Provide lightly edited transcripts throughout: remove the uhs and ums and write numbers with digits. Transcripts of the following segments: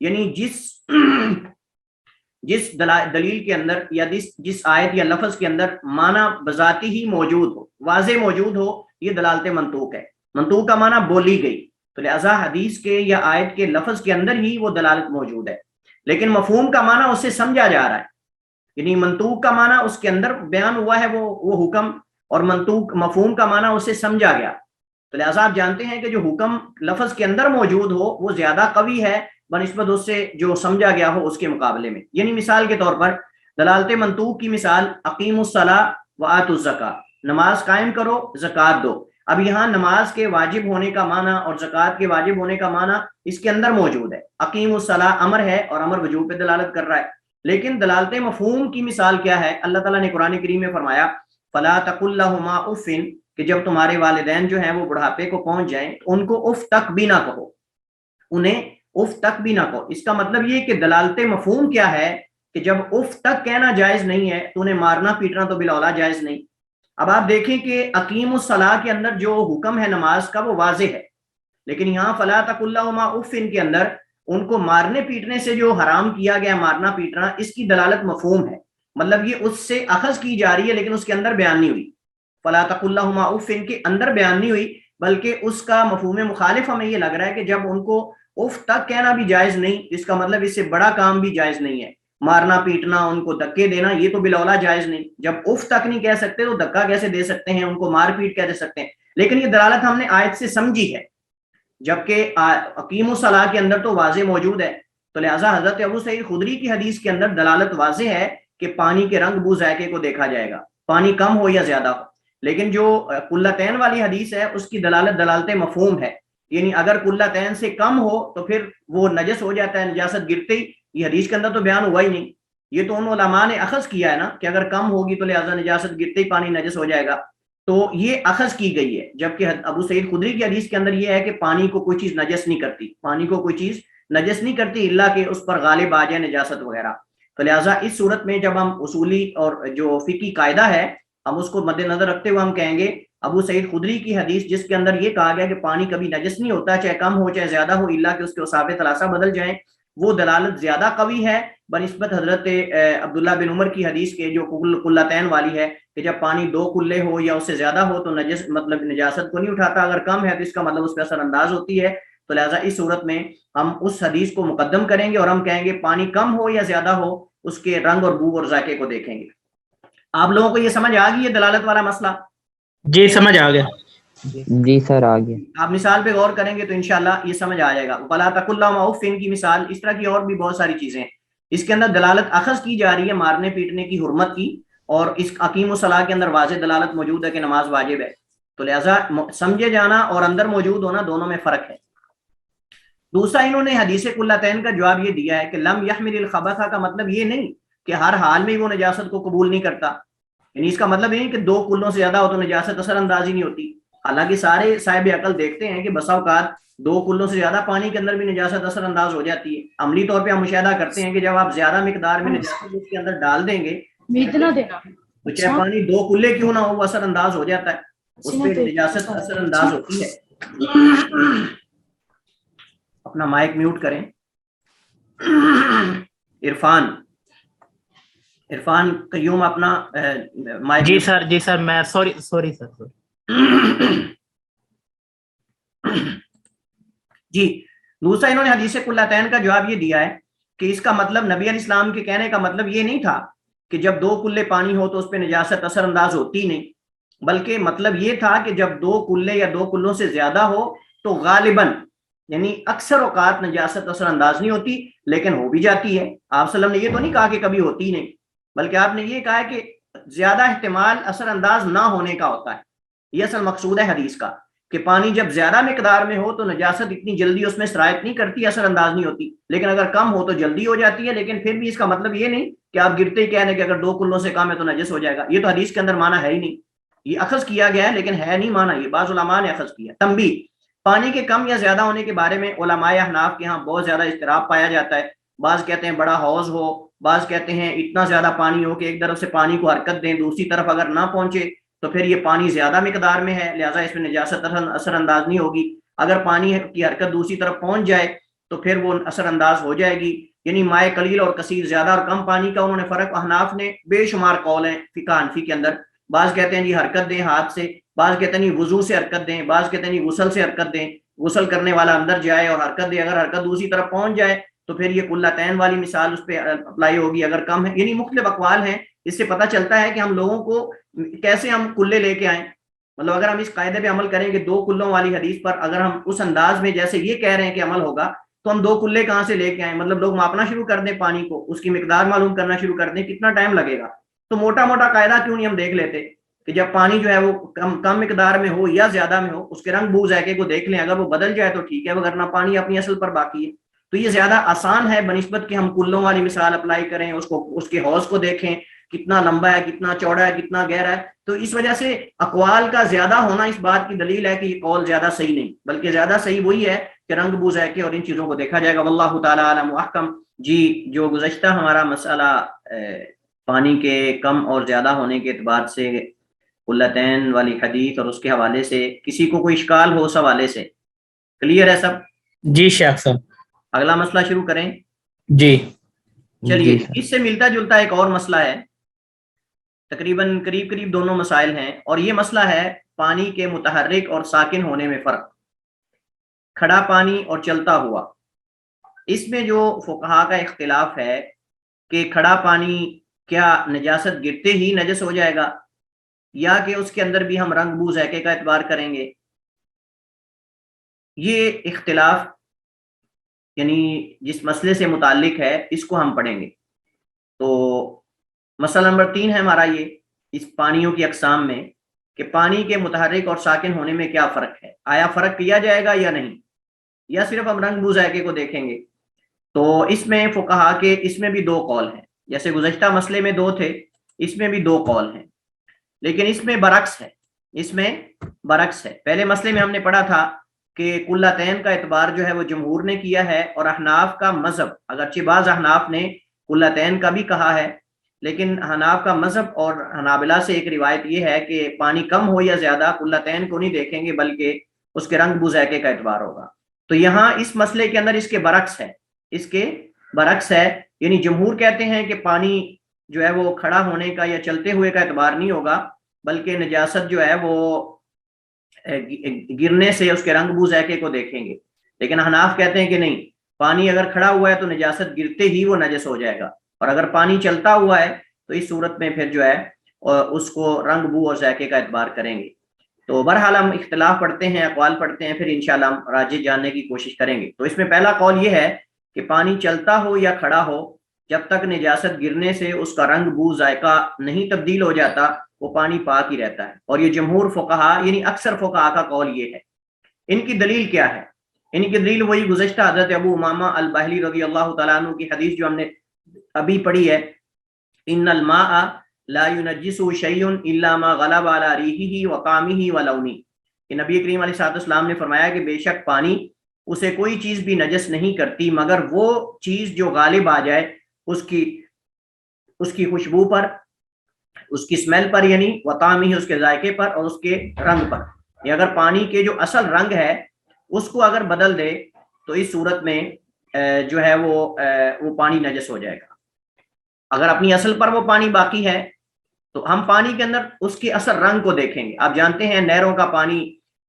یعنی جس دلیل کے اندر یا جس آیت یا لفظ کے اندر معنی بذاتی ہی موجود ہو، واضح موجود ہو، یہ دلالت منطوق ہے. منطوق کا معنی بولی گئی، تو لہذا حدیث کے یا آیت کے لفظ کے اندر ہی وہ دلالت موجود ہے. لیکن مفہوم کا معنی اس سے سمجھا جا رہا ہے، یعنی منطوق کا معنی اس کے اندر بیان ہوا ہے وہ حکم، اور مفہوم کا معنی اسے سمجھا گیا. تو لہٰذا آپ جانتے ہیں کہ جو حکم لفظ کے اندر موجود ہو وہ زیادہ قوی ہے بنسبت اس سے جو سمجھا گیا ہو اس کے مقابلے میں. یعنی مثال کے طور پر دلالت منطوق کی مثال اقیموا الصلاۃ وآتوا الزکاۃ، نماز قائم کرو زکوٰۃ دو. اب یہاں نماز کے واجب ہونے کا معنی اور زکوٰۃ کے واجب ہونے کا معنی اس کے اندر موجود ہے. اقیموا الصلاۃ امر ہے اور امر وجوب پہ دلالت کر رہا ہے. لیکن دلالت مفہوم کی مثال کیا ہے؟ اللہ تعالیٰ نے قرآن کریم میں فرمایا فلا تقل لهما اف، کہ جب تمہارے والدین جو ہیں وہ بڑھاپے کو پہنچ جائیں تو ان کو اف تک بھی نہ کہو، انہیں اف تک بھی نہ کہو. اس کا مطلب یہ کہ دلالت مفہوم کیا ہے کہ جب اف تک کہنا جائز نہیں ہے تو انہیں مارنا پیٹنا تو بالاولیٰ جائز نہیں. اب آپ دیکھیں کہ اقیم الصلاۃ کے اندر جو حکم ہے نماز کا وہ واضح ہے، لیکن یہاں فلا تقل لهما اف کے اندر ان کو مارنے پیٹنے سے جو حرام کیا گیا مارنا پیٹنا، اس کی دلالت مفہوم ہے. مطلب یہ اس سے اخذ کی جا رہی ہے لیکن اس کے اندر بیان نہیں ہوئی. فلا تقل لهما اف کے اندر بیان نہیں ہوئی، بلکہ اس کا مفہوم مخالف ہمیں یہ لگ رہا ہے کہ جب ان کو اف تک کہنا بھی جائز نہیں، اس کا مطلب اس سے بڑا کام بھی جائز نہیں ہے. مارنا پیٹنا، ان کو دھکے دینا، یہ تو بالاولیٰ جائز نہیں. جب اف تک نہیں کہہ سکتے تو دھکا کیسے دے سکتے ہیں، ان کو مار پیٹ کہہ دے سکتے ہیں. لیکن یہ دلالت ہم نے آیت سے سمجھی ہے، جبکہ اقیم الصلاۃ کے اندر تو واضح موجود ہے. تو لہٰذا حضرت ابو سعید خدری کی حدیث کے اندر دلالت واضح ہے کہ پانی کے رنگ بو ذائقے کو دیکھا جائے گا، پانی کم ہو یا زیادہ ہو. لیکن جو قلتین والی حدیث ہے اس کی دلالت مفہوم ہے، یعنی اگر قلتین سے کم ہو تو پھر وہ نجس ہو جاتا ہے نجاست گرتے ہی. یہ حدیث کے اندر تو بیان ہوا ہی نہیں، یہ تو ان علماء نے اخذ کیا ہے نا کہ اگر کم ہوگی تو لہٰذا نجاست گرتے ہی پانی نجس ہو جائے گا، تو یہ اخذ کی گئی ہے. جبکہ ابو سعید خدری کی حدیث کے اندر یہ ہے کہ پانی کو کوئی چیز نجس نہیں کرتی، پانی کو کوئی چیز نجس نہیں کرتی الا کہ اس پر غالب آ جائے نجاست وغیرہ. تو لہٰذا اس صورت میں جب ہم اصولی اور جو فقہی قاعدہ ہے ہم اس کو مد نظر رکھتے ہوئے ہم کہیں گے ابو سعید خدری کی حدیث جس کے اندر یہ کہا گیا کہ پانی کبھی نجس نہیں ہوتا چاہے کم ہو چاہے زیادہ ہو الا کہ اس کے اوصاف ثلاثہ بدل جائیں، وہ دلالت زیادہ قوی ہے بنسبت حضرت عبداللہ بن عمر کی حدیث کے جو قلتین والی ہے کہ جب پانی 2 قلے ہو یا اس سے زیادہ ہو تو نجس مطلب نجاست کو نہیں اٹھاتا، اگر کم ہے تو اس کا مطلب اس پہ اثر انداز ہوتی ہے. تو لہٰذا اس صورت میں ہم اس حدیث کو مقدم کریں گے اور ہم کہیں گے پانی کم ہو یا زیادہ ہو اس کے رنگ اور بو اور ذائقے کو دیکھیں گے. آپ لوگوں کو یہ سمجھ آ گئی ہے دلالت والا مسئلہ؟ جی سمجھ آ گیا. جی سر آ گیا. آپ مثال پہ غور کریں گے تو انشاءاللہ یہ سمجھ آ جائے گا. فلا تقل لهما اف کی مثال، اس طرح کی اور بھی بہت ساری چیزیں ہیں. اس کے اندر دلالت اخذ کی جا رہی ہے مارنے پیٹنے کی حرمت کی، اور اس اقیم الصلاۃ کے اندر واضح دلالت موجود ہے کہ نماز واجب ہے. تو لہٰذا سمجھے جانا اور اندر موجود ہونا دونوں میں فرق ہے. دوسرا انہوں نے حدیث قلتین کا جواب یہ دیا ہے کہ لم یحمل الخبث کا مطلب یہ نہیں کہ ہر حال میں وہ نجاست کو قبول نہیں کرتا، یعنی اس کا مطلب یہ نہیں کہ 2 کلوں سے زیادہ ہو تو نجاست اثر انداز ہی نہیں ہوتی. حالانکہ سارے صاحب عقل دیکھتے ہیں کہ بسا اوقات 2 کلوں سے زیادہ پانی کے اندر بھی نجاست اثر انداز ہو جاتی ہے. عملی طور پہ ہم مشاہدہ کرتے ہیں کہ جب آپ زیادہ مقدار میں نجاست اس کے اندر ڈال دیں گے تو چاہے پانی 2 کلے کیوں نہ ہو وہ اثر انداز ہو جاتا ہے، اس پہ نجاست اثر انداز ہوتی ہے. اپنا مائک میوٹ کریں. عرفان قیوم اپنا مائک. جی سر میں سوری سر. جی دوسرا انہوں نے حدیث قلتین کا جواب یہ دیا ہے کہ اس کا مطلب نبی علیہ السلام کے کہنے کا مطلب یہ نہیں تھا کہ جب 2 کلے پانی ہو تو اس پہ نجاست اثر انداز ہوتی نہیں، بلکہ مطلب یہ تھا کہ جب 2 کلے یا 2 کلوں سے زیادہ ہو تو غالباً یعنی اکثر اوقات نجاست اثر انداز نہیں ہوتی لیکن ہو بھی جاتی ہے. آپ صلی اللہ علیہ وسلم نے یہ تو نہیں کہا کہ کبھی ہوتی نہیں، بلکہ آپ نے یہ کہا ہے کہ زیادہ احتمال اثر انداز نہ ہونے کا ہوتا ہے. یہ اصل مقصود ہے حدیث کا کہ پانی جب زیادہ مقدار میں ہو تو نجاست اتنی جلدی اس میں سرایت نہیں کرتی، اثر انداز نہیں ہوتی، لیکن اگر کم ہو تو جلدی ہو جاتی ہے. لیکن پھر بھی اس کا مطلب یہ نہیں کہ آپ گرتے ہی کہنے کہ اگر 2 کلوں سے کم ہے تو نجس ہو جائے گا. یہ تو حدیث کے اندر معنی ہے ہی نہیں، یہ اخذ کیا گیا ہے لیکن ہے نہیں معنی، یہ بعض علماء نے اخذ کیا. تنبیہ، پانی کے کم یا زیادہ ہونے کے بارے میں علماء احناف کے ہاں بہت زیادہ اضطراب پایا جاتا ہے. بعض کہتے ہیں بڑا حوض ہو، بعض کہتے ہیں اتنا زیادہ پانی ہو کہ ایک طرف سے پانی کو حرکت دیں دوسری طرف اگر نہ پہنچے تو پھر یہ پانی زیادہ مقدار میں ہے لہٰذا اس میں نجاست اثر انداز نہیں ہوگی. اگر پانی کی حرکت دوسری طرف پہنچ جائے تو پھر وہ اثر انداز ہو جائے گی. یعنی مائع قلیل اور کثیر، زیادہ اور کم پانی کا انہوں نے فرق. احناف نے بے شمار قول ہیں فقہ حنفی کے اندر. بعض کہتے ہیں جی حرکت دیں ہاتھ سے، بعض کہتے ہیں جی وضو سے حرکت دیں، بعض کہتے ہیں جی غسل سے حرکت دیں، غسل کرنے والا اندر جائے اور حرکت دے. اگر حرکت دوسری طرف پہنچ جائے تو پھر یہ قلتین والی مثال اس پہ اپلائی ہوگی. اگر کم ہے، یعنی مختلف اقوال ہیں. اس سے پتہ چلتا ہے کہ ہم لوگوں کو کیسے ہم کلے لے کے آئیں. مطلب اگر ہم اس قاعدے پہ عمل کریں کہ 2 کلوں والی حدیث پر اگر ہم اس انداز میں جیسے یہ کہہ رہے ہیں کہ عمل ہوگا، تو ہم 2 کلے کہاں سے لے کے آئیں؟ مطلب لوگ ماپنا شروع کر دیں پانی کو، اس کی مقدار معلوم کرنا شروع کر دیں، کتنا ٹائم لگے گا. تو موٹا موٹا قاعدہ کیوں نہیں ہم دیکھ لیتے کہ جب پانی جو ہے وہ کم مقدار میں ہو یا زیادہ میں ہو، اس کے رنگ بو ذائقے کو دیکھ لیں. اگر وہ بدل جائے تو ٹھیک ہے، ورنہ پانی اپنی اصل پر باقی ہے. تو یہ زیادہ آسان ہے بنسبت کہ ہم کلوں والی مثال اپلائی کریں، اس کے حوض کو دیکھیں کتنا لمبا ہے، کتنا چوڑا ہے، کتنا گہرا ہے. تو اس وجہ سے اقوال کا زیادہ ہونا اس بات کی دلیل ہے کہ یہ قول زیادہ صحیح نہیں، بلکہ زیادہ صحیح وہی ہے کہ رنگ بو ذائقے اور ان چیزوں کو دیکھا جائے گا. واللہ تعالی عالم واحکم. جی جو گزشتہ ہمارا مسئلہ پانی کے کم اور زیادہ ہونے کے اعتبار سے قلتین والی حدیث اور اس کے حوالے سے کسی کو کوئی اشکال ہو اس حوالے سے کلیئر ہے سب؟ جی شیخ صاحب. اگلا مسئلہ شروع کریں. جی چلیے جی سر. اس سے ملتا جلتا ایک اور مسئلہ ہے، تقریباً قریب دونوں مسائل ہیں، اور یہ مسئلہ ہے پانی کے متحرک اور ساکن ہونے میں فرق. کھڑا پانی اور چلتا ہوا، اس میں جو فقہا کا اختلاف ہے کہ کھڑا پانی کیا نجاست گرتے ہی نجس ہو جائے گا، یا کہ اس کے اندر بھی ہم رنگ بو ذائقے کا اعتبار کریں گے. یہ اختلاف یعنی جس مسئلے سے متعلق ہے اس کو ہم پڑھیں گے. تو مسئلہ نمبر 3 ہے ہمارا یہ اس پانیوں کی اقسام میں کہ پانی کے متحرک اور ساکن ہونے میں کیا فرق ہے، آیا فرق کیا جائے گا یا نہیں، یا صرف ہم رنگ بو ذائقے کو دیکھیں گے. تو اس میں فقہا کے اس میں بھی 2 قول ہیں، جیسے گزشتہ مسئلے میں 2 تھے، اس میں بھی 2 قول ہیں، لیکن اس میں برعکس ہے. اس میں برعکس ہے. پہلے مسئلے میں ہم نے پڑھا تھا کہ قلتین کا اعتبار جو ہے وہ جمہور نے کیا ہے، اور احناف کا مذہب، اگرچہ بعض احناف نے قلتین کا بھی کہا ہے، لیکن احناف کا مذہب اور حنابلہ سے ایک روایت یہ ہے کہ پانی کم ہو یا زیادہ قلتین کو نہیں دیکھیں گے، بلکہ اس کے رنگ بو ذائقے کا اعتبار ہوگا. تو یہاں اس مسئلے کے اندر اس کے برعکس ہے، اس کے برعکس ہے. یعنی جمہور کہتے ہیں کہ پانی جو ہے وہ کھڑا ہونے کا یا چلتے ہوئے کا اعتبار نہیں ہوگا، بلکہ نجاست جو ہے وہ گرنے سے اس کے رنگ بو ذائقے کو دیکھیں گے. لیکن احناف کہتے ہیں کہ نہیں، پانی اگر کھڑا ہوا ہے تو نجاست گرتے ہی وہ نجس ہو جائے گا، اور اگر پانی چلتا ہوا ہے تو اس صورت میں پھر جو ہے اس کو رنگ بو اور ذائقے کا اعتبار کریں گے. تو بہرحال ہم اختلاف پڑھتے ہیں، اقوال پڑھتے ہیں، پھر انشاءاللہ ہم راجح جاننے کی کوشش کریں گے. تو اس میں پہلا قول یہ ہے کہ پانی چلتا ہو یا کھڑا ہو، جب تک نجاست گرنے سے اس کا رنگ بو ذائقہ نہیں تبدیل ہو جاتا وہ پانی پاک ہی رہتا ہے. اور یہ جمہور فقہا یعنی اکثر فقہا کا قول یہ ہے. ان کی دلیل کیا ہے؟ ان کی دلیل وہی گزشتہ حضرت ابو امامہ الباہلی رضی اللہ تعالیٰ عنہ کی حدیث جو ہم نے ابھی پڑھی ہے، ان الماء لا ينجسه شيء الا ما غلب على ريحه وطعمه ولونه، کہ نبی کریم علیہ الصلوۃ والسلام نے فرمایا کہ بے شک پانی اسے کوئی چیز بھی نجس نہیں کرتی مگر وہ چیز جو غالب آ جائے اس کی خوشبو پر، اس کی اسمیل پر، یعنی وطعمه اس کے ذائقے پر اور اس کے رنگ پر. یہ اگر پانی کے جو اصل رنگ ہے اس کو اگر بدل دے تو اس صورت میں جو ہے وہ پانی نجس ہو جائے گا. اگر اپنی اصل پر وہ پانی باقی ہے تو ہم پانی کے اندر اس کے اثر رنگ کو دیکھیں گے. آپ جانتے ہیں نہروں کا پانی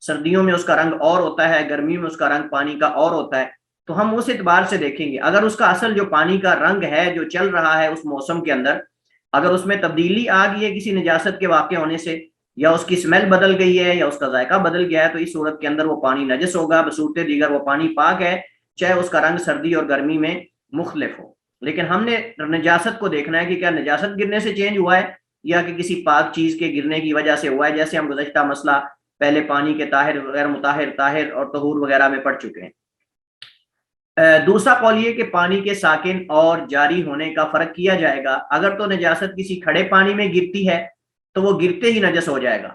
سردیوں میں اس کا رنگ اور ہوتا ہے، گرمیوں میں اس کا رنگ پانی کا اور ہوتا ہے. تو ہم اس اعتبار سے دیکھیں گے اگر اس کا اصل جو پانی کا رنگ ہے جو چل رہا ہے اس موسم کے اندر، اگر اس میں تبدیلی آ گئی ہے کسی نجاست کے واقع ہونے سے، یا اس کی اسمیل بدل گئی ہے یا اس کا ذائقہ بدل گیا ہے، تو اس صورت کے اندر وہ پانی نجس ہوگا. بصورت دیگر وہ پانی پاک ہے، چاہے اس کا رنگ سردی اور گرمی میں مختلف ہو. لیکن ہم نے نجاست کو دیکھنا ہے کہ کیا نجاست گرنے سے چینج ہوا ہے یا کہ کسی پاک چیز کے گرنے کی وجہ سے ہوا ہے، جیسے ہم گزشتہ مسئلہ پہلے پانی کے طاہر، غیر مطاہر، طاہر اور طہور وغیرہ میں پڑھ چکے ہیں. دوسرا قول یہ کہ پانی کے ساکن اور جاری ہونے کا فرق کیا جائے گا. اگر تو نجاست کسی کھڑے پانی میں گرتی ہے تو وہ گرتے ہی نجس ہو جائے گا.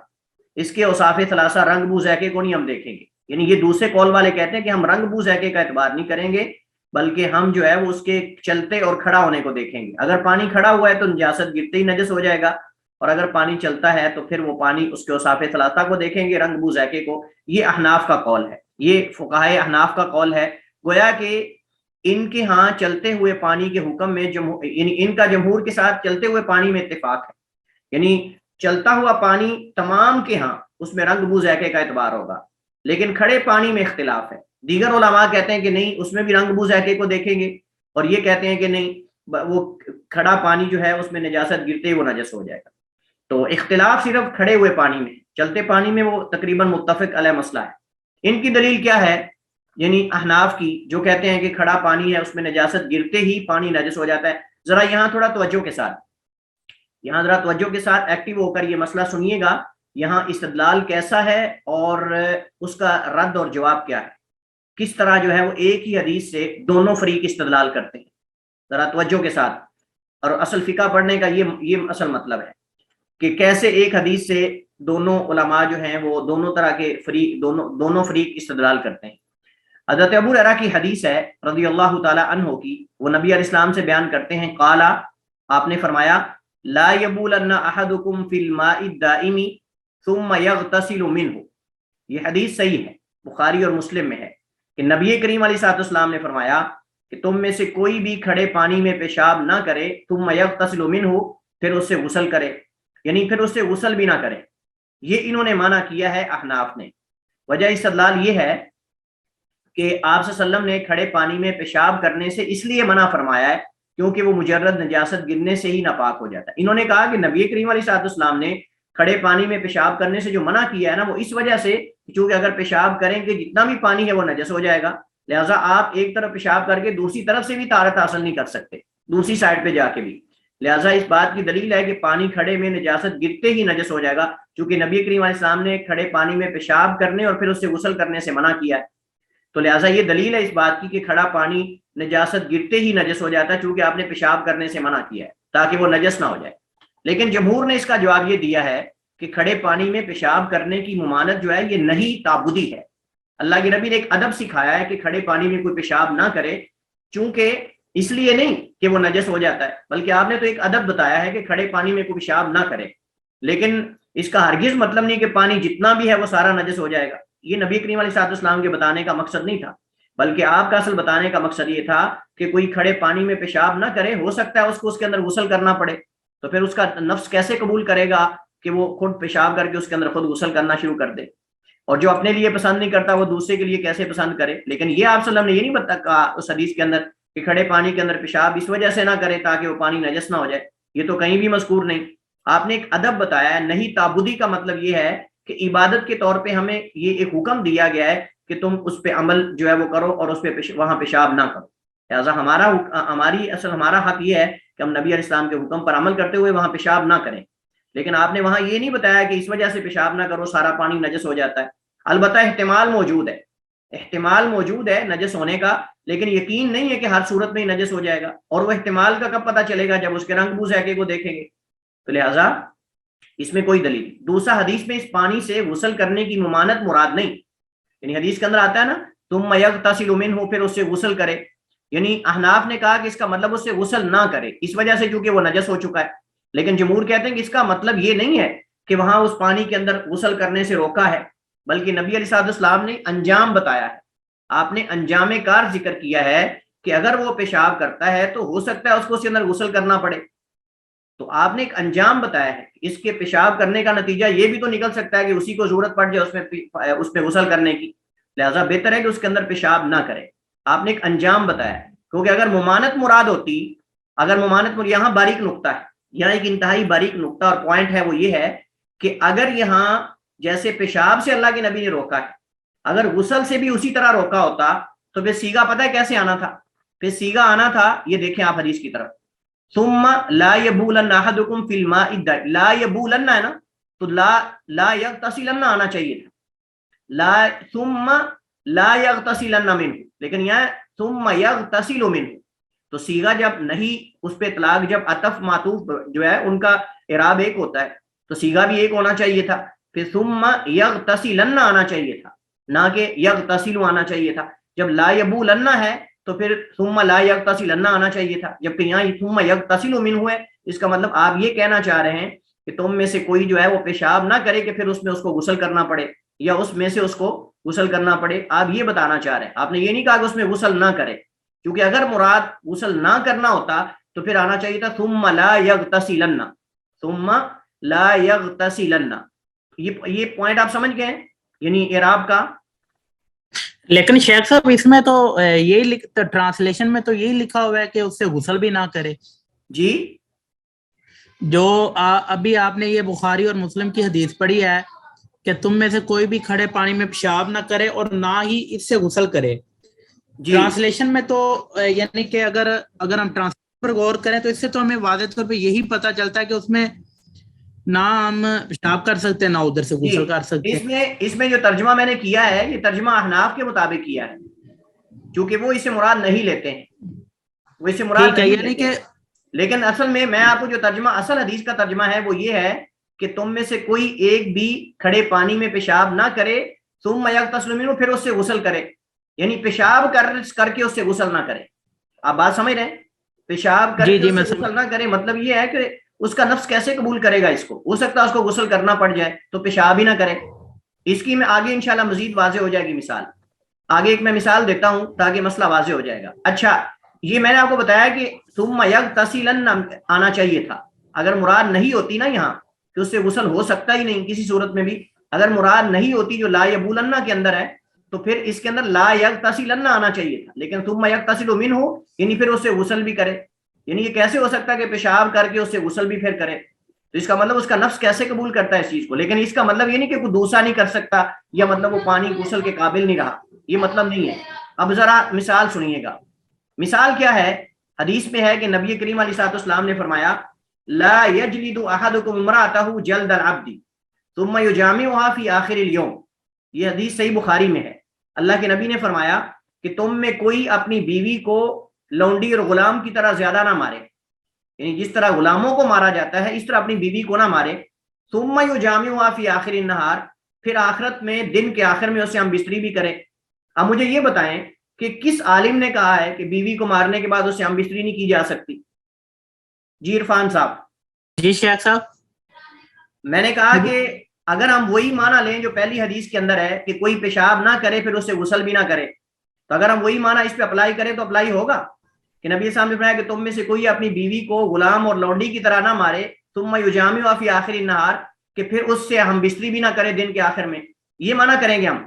اس کے اوصاف ثلاثہ رنگ بو ذائقے کو نہیں ہم دیکھیں گے. یعنی یہ دوسرے قول والے کہتے ہیں کہ ہم رنگ بو ذائقے کا اعتبار نہیں کریں گے، بلکہ ہم جو ہے وہ اس کے چلتے اور کھڑا ہونے کو دیکھیں گے. اگر پانی کھڑا ہوا ہے تو نجاست گرتے ہی نجس ہو جائے گا، اور اگر پانی چلتا ہے تو پھر وہ پانی اس کے اوصاف ثلاثہ کو دیکھیں گے، رنگ بو ذائقے کو. یہ احناف کا قول ہے، یہ فقہائے احناف کا قول ہے. گویا کہ ان کے ہاں چلتے ہوئے پانی کے حکم میں یعنی ان کا جمہور کے ساتھ چلتے ہوئے پانی میں اتفاق ہے، یعنی چلتا ہوا پانی تمام کے ہاں اس میں رنگ بو ذائقے کا اعتبار ہوگا، لیکن کھڑے پانی میں اختلاف ہے۔ دیگر علماء کہتے ہیں کہ نہیں، اس میں بھی رنگ بو ذائقے کو دیکھیں گے، اور یہ کہتے ہیں کہ نہیں، وہ کھڑا پانی جو ہے اس میں نجاست گرتے ہی وہ نجس ہو جائے گا۔ تو اختلاف صرف کھڑے ہوئے پانی میں، چلتے پانی میں وہ تقریباً متفق علیہ مسئلہ ہے۔ ان کی دلیل کیا ہے؟ یعنی احناف کی، جو کہتے ہیں کہ کھڑا پانی ہے اس میں نجاست گرتے ہی پانی نجس ہو جاتا ہے۔ ذرا یہاں تھوڑا توجہ کے ساتھ ایکٹیو ہو کر یہ مسئلہ سنیے گا، یہاں استدلال کیسا ہے اور اس کا رد اور جواب کیا ہے، کس طرح جو ہے وہ ایک ہی حدیث سے دونوں فریق استدلال کرتے ہیں۔ ذرا توجہ کے ساتھ، اور اصل فقہ پڑھنے کا یہ اصل مطلب ہے کہ کیسے ایک حدیث سے دونوں علماء جو ہیں وہ دونوں طرح کے دونوں فریق استدلال کرتے ہیں۔ حضرت ابو ہریرہ کی حدیث ہے رضی اللہ تعالی عنہ کی، وہ نبی علیہ السلام سے بیان کرتے ہیں، قالا، آپ نے فرمایا، لا یبولن احدکم فی الماء الدائم ثم یغتسل منہ۔ یہ حدیث صحیح ہے، بخاری اور مسلم میں ہے کہ نبی کریم علیہ الصلوۃ والسلام نے فرمایا کہ تم میں سے کوئی بھی کھڑے پانی میں پیشاب نہ کرے، ثم یغتسل منہ، پھر اس سے غسل کرے، یعنی پھر اس سے غسل بھی نہ کرے۔ یہ انہوں نے منع کیا ہے احناف نے۔ وجہ استدلال یہ ہے کہ آپ صلی اللہ علیہ وسلم نے کھڑے پانی میں پیشاب کرنے سے اس لیے منع فرمایا ہے کیونکہ وہ مجرد نجاست گرنے سے ہی ناپاک ہو جاتا ہے۔ انہوں نے کہا کہ نبی کریم علیہ الصلوۃ والسلام نے کھڑے پانی میں پیشاب کرنے سے جو منع کیا ہے نا، وہ اس وجہ سے چونکہ اگر پیشاب کریں کہ جتنا بھی پانی ہے وہ نجس ہو جائے گا، لہٰذا آپ ایک طرف پیشاب کر کے دوسری طرف سے بھی طہارت حاصل نہیں کر سکتے، دوسری سائڈ پہ جا کے بھی۔ لہٰذا اس بات کی دلیل ہے کہ پانی کھڑے میں نجاست گرتے ہی نجس ہو جائے گا، چونکہ نبی کریم علیہ السلام نے کھڑے پانی میں پیشاب کرنے اور پھر اس سے غسل کرنے سے منع کیا ہے۔ تو لہٰذا یہ دلیل ہے اس بات کی کہ کھڑا پانی نجاست گرتے ہی نجس ہو جاتا ہے، چونکہ آپ نے پیشاب کرنے سے منع کیا ہے تاکہ وہ نجس نہ ہو جائے۔ لیکن جمہور نے اس کا جواب یہ دیا ہے کہ کھڑے پانی میں پیشاب کرنے کی ممانعت جو ہے یہ نہیں تعبدی ہے۔ اللہ کے نبی نے ایک ادب سکھایا ہے کہ کھڑے پانی میں کوئی پیشاب نہ کرے، چونکہ اس لیے نہیں کہ وہ نجس ہو جاتا ہے، بلکہ آپ نے تو ایک ادب بتایا ہے کہ کھڑے پانی میں کوئی پیشاب نہ کرے، لیکن اس کا ہرگز مطلب نہیں کہ پانی جتنا بھی ہے وہ سارا نجس ہو جائے گا۔ یہ نبی کریم علیہ الصلوۃ والسلام کے بتانے کا مقصد نہیں تھا، بلکہ آپ کا اصل بتانے کا مقصد یہ تھا کہ کوئی کھڑے پانی میں پیشاب نہ کرے، ہو سکتا ہے اس کو اس کے اندر غسل کرنا پڑے، تو پھر اس کا نفس کیسے قبول کرے گا کہ وہ خود پیشاب کر کے اس کے اندر خود غسل کرنا شروع کر دے، اور جو اپنے لیے پسند نہیں کرتا وہ دوسرے کے لیے کیسے پسند کرے۔ لیکن یہ آپ صلی اللہ علیہ وسلم نے یہ نہیں بتایا اس حدیث کے اندر کہ کھڑے پانی کے اندر پیشاب اس وجہ سے نہ کرے تاکہ وہ پانی نجس نہ ہو جائے، یہ تو کہیں بھی مذکور نہیں۔ آپ نے ایک ادب بتایا ہے، نہیں تعبدی کا مطلب یہ ہے کہ عبادت کے طور پہ ہمیں یہ ایک حکم دیا گیا ہے کہ تم اس پہ عمل جو ہے وہ کرو اور اس پہ وہاں پیشاب نہ کرو۔ لہٰذا ہمارا حق یہ ہے کہ ہم نبی علیہ السلام کے حکم پر عمل کرتے ہوئے وہاں پیشاب نہ کریں، لیکن آپ نے وہاں یہ نہیں بتایا کہ اس وجہ سے پیشاب نہ کرو سارا پانی نجس ہو جاتا ہے۔ البتہ احتمال موجود ہے نجس ہونے کا، لیکن یقین نہیں ہے کہ ہر صورت میں ہی نجس ہو جائے گا، اور وہ احتمال کا کب پتہ چلے گا؟ جب اس کے رنگ بو ذائقے کو دیکھیں گے۔ تو لہٰذا اس میں کوئی دلیل۔ دوسرا، حدیث میں اس پانی سے غسل کرنے کی ممانعت مراد نہیں، یعنی حدیث کے اندر آتا ہے نا ثم یغتسل منہ، پھر اس سے غسل کرے، یعنی احناف نے کہا کہ اس کا مطلب اس سے غسل نہ کرے اس وجہ سے چونکہ وہ نجس ہو چکا ہے، لیکن جمہور کہتے ہیں کہ اس کا مطلب یہ نہیں ہے کہ وہاں اس پانی کے اندر غسل کرنے سے روکا ہے، بلکہ نبی علیہ الصلوۃ والسلام نے انجام بتایا ہے، آپ نے انجام کار ذکر کیا ہے کہ اگر وہ پیشاب کرتا ہے تو ہو سکتا ہے اس کو اس کے اندر غسل کرنا پڑے، تو آپ نے ایک انجام بتایا ہے۔ اس کے پیشاب کرنے کا نتیجہ یہ بھی تو نکل سکتا ہے کہ اسی کو ضرورت پڑ جائے اس پہ غسل کرنے کی، لہٰذا بہتر ہے کہ اس کے اندر پیشاب نہ کرے۔ آپ نے ایک انجام بتایا ہے، کیونکہ اگر ممانعت مراد ہوتی، یہاں باریک نقطہ ہے، یہاں ایک انتہائی باریک نقطہ اور پوائنٹ ہے، وہ یہ ہے کہ اگر یہاں جیسے پیشاب سے اللہ کے نبی نے روکا ہے، اگر غسل سے بھی اسی طرح روکا ہوتا تو پھر سیگا پتہ ہے کیسے آنا تھا؟ پھر سیگا آنا تھا، یہ دیکھیں آپ حدیث کی طرف، ثم لا یبولن احدکم فی الماء الدائم، لا یبولن ہے نا، تو لا یغتسلن آنا چاہیے تھا، ثم لا یغتسلن منہ، لیکن یہاں ثم یغتسل منہ، تو سیگا جب نہیں، اس پہ اطلاق جب عطف معطوف جو ہے ان کا اعراب ایک ہوتا ہے تو سیگا بھی ایک ہونا چاہیے تھا، پھر ثم یغتسلن آنا چاہیے تھا، نہ کہ یغتسل آنا چاہیے تھا۔ جب لا یبولن ہے تو پھر ثم لا یغتسلن آنا چاہیے تھا، جبکہ یہاں ثم یغتسل منہ ہے، اس کا مطلب آپ یہ کہنا چاہ رہے ہیں کہ تم میں سے کوئی جو ہے وہ پیشاب نہ کرے کہ پھر اس میں اس کو غسل کرنا پڑے، یا اس میں سے اس کو غسل کرنا پڑے. آپ یہ بتانا چاہ رہے ہیں, آپ نے یہ نہیں کہا کہ اس میں غسل نہ کرے, کیونکہ اگر مراد غسل نہ کرنا ہوتا تو پھر آنا چاہیے تھا ثم لا یغتسلن, ثم لا یغتسلن. یہ پوائنٹ آپ سمجھ گئے ہیں, یعنی اعراب کا. لیکن شیخ صاحب اس میں تو یہی ٹرانسلیشن میں تو یہی لکھا ہوا ہے کہ اس سے غسل بھی نہ کرے. جی جو ابھی آپ نے یہ بخاری اور مسلم کی حدیث پڑھی ہے کہ تم میں سے کوئی بھی کھڑے پانی میں پیشاب نہ کرے اور نہ ہی اس سے غسل کرے. جی ٹرانسلیشن میں تو یعنی کہ اگر ہم ٹرانسلیشن پر غور کریں تو اس سے تو ہمیں واضح طور پہ یہی پتہ چلتا ہے کہ اس میں نہ ہم پیشاب کر سکتے نہ ادھر سے غسل کر سکتے. اس میں جو ترجمہ میں نے کیا ہے یہ ترجمہ احناف کے مطابق کیا ہے, چونکہ وہ اسے مراد نہیں لیتے ہیں, وہ اسے مراد نہیں لیتے ہیں. لیکن اصل میں آپ کو جو ترجمہ اصل حدیث کا ترجمہ ہے وہ یہ ہے کہ تم میں سے کوئی ایک بھی کھڑے پانی میں پیشاب نہ کرے ثم یغتسل منہ, پھر اس سے غسل کرے, یعنی پیشاب کر کے اس سے غسل نہ کرے. آپ بات سمجھ رہے ہیں, پیشاب کر کے اس سے غسل نہ کرے مطلب یہ ہے کہ اس کا نفس کیسے قبول کرے گا اس کو, ہو سکتا ہے اس کو غسل کرنا پڑ جائے تو پیشاب ہی نہ کرے. اس کی میں آگے انشاءاللہ مزید واضح ہو جائے گی مثال, آگے ایک میں مثال دیتا ہوں تاکہ مسئلہ واضح ہو جائے گا. اچھا یہ میں نے آپ کو بتایا کہ ثم یغتسلن آنا چاہیے تھا, اگر مراد نہیں ہوتی نا یہاں کہ اس سے غسل ہو سکتا ہی نہیں کسی صورت میں بھی, اگر مراد نہیں ہوتی جو لا یبولن کے اندر ہے تو پھر اس کے اندر لا یغتسلن آنا چاہیے تھا, لیکن ثم یغتسل منہ یعنی پھر اس سے غسل بھی کرے. یعنی یہ کیسے ہو سکتا ہے کہ پیشاب کر کے اس سے غسل بھی پھر کرے, تو اس کا مطلب اس کا نفس کیسے قبول کرتا ہے اس چیز کو. لیکن اس کا مطلب یہ نہیں کہ کوئی دوسرا نہیں کر سکتا یا مطلب وہ پانی غسل کے قابل نہیں رہا, یہ مطلب نہیں ہے. اب ذرا مثال سنیے گا. مثال کیا ہے, حدیث میں ہے کہ نبی کریم علیہ الصلوۃ والسلام نے فرمایا لا یجلد احدکم امرأته جلد العبد ثم یجامعها فی آخر اليوم. یہ حدیث صحیح بخاری میں ہے. اللہ کے نبی نے فرمایا کہ تم میں کوئی اپنی بیوی کو لونڈی اور غلام کی طرح زیادہ نہ مارے, یعنی جس طرح غلاموں کو مارا جاتا ہے اس طرح اپنی بیوی کو نہ مارے. ثم یجامعها فی آخر النہار, پھر آخرت میں دن کے آخر میں اسے ہم بستری بھی کریں. اب مجھے یہ بتائیں کہ کس عالم نے کہا ہے کہ بیوی کو مارنے کے بعد اسے ہم بستری نہیں کی جا سکتی؟ جی عرفان صاحب. جی شیخ صاحب, میں نے کہا کہ اگر ہم وہی معنی لیں جو پہلی حدیث کے اندر ہے کہ کوئی پیشاب نہ کرے پھر اس سے غسل بھی نہ کرے, تو اگر ہم وہی معنی اس پہ اپلائی کریں تو اپلائی ہوگا کہ نبی صاحب نے فرمایا کہ تم میں سے کوئی اپنی بیوی کو غلام اور لونڈی کی طرح نہ مارے ثم یجامعها فی آخر النہار, کہ پھر اس سے ہم بستری بھی نہ کرے دن کے آخر میں. یہ معنی کریں گے ہم؟